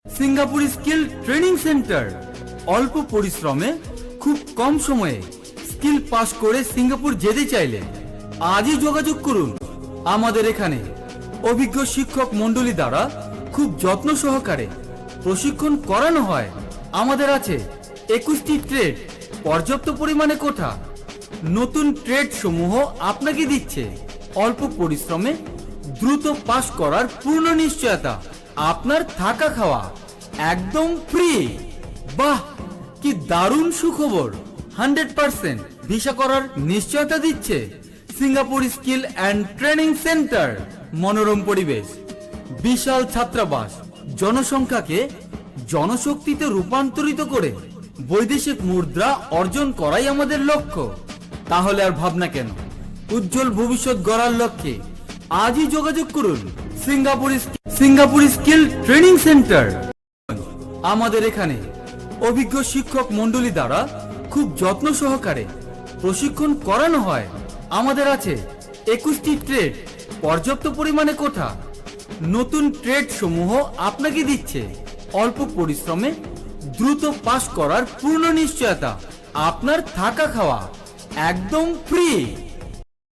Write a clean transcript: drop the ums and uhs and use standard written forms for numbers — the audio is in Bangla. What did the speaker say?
সিঙ্গাপুর স্কিল ট্রেনিং সেন্টার অল্প পরিশ্রমে খুব কম সময়ে স্কিল পাস করে সিঙ্গাপুর যেতে চাইলে আজই যোগাযোগ করুন। আমাদের এখানে অভিজ্ঞ শিক্ষক মণ্ডলী দ্বারা খুব যত্ন সহকারে প্রশিক্ষণ করানো হয়। আমাদের আছে 21টি ট্রেড, পর্যাপ্ত পরিমাণে কোঠা। নতুন ট্রেড সমূহ আপনাকে দিচ্ছে অল্প পরিশ্রমে দ্রুত পাস করার পূর্ণ নিশ্চয়তা। আপনার থাকা খাওয়া একদম ফ্রি। বাহ, কি দারুণ সুখবর! 100% ভিসা করার নিশ্চয়তা দিচ্ছে Singapore skill and training centre. মনোরম পরিবেশ, বিশাল ছাত্রাবাস, জনসংখ্যাকে জনশক্তিতে রূপান্তরিত করে বৈদেশিক মুদ্রা অর্জন করাই আমাদের লক্ষ্য। তাহলে আর ভাবনা কেন? উজ্জ্বল ভবিষ্যৎ গড়ার লক্ষ্যে আজই যোগাযোগ করুন সিঙ্গাপুর স্কিল ট্রেনিং সেন্টার। আমাদের এখানে অভিজ্ঞ শিক্ষক মণ্ডলী দ্বারা খুব যত্ন সহকারে প্রশিক্ষণ করানো হয়। আমাদের আছে 21টি ট্রেড, পর্যাপ্ত পরিমাণে কোঠা। নতুন ট্রেড সমূহ আপনাকে দিচ্ছে অল্প পরিশ্রমে দ্রুত পাস করার পূর্ণ নিশ্চয়তা। আপনার থাকা খাওয়া একদম ফ্রি।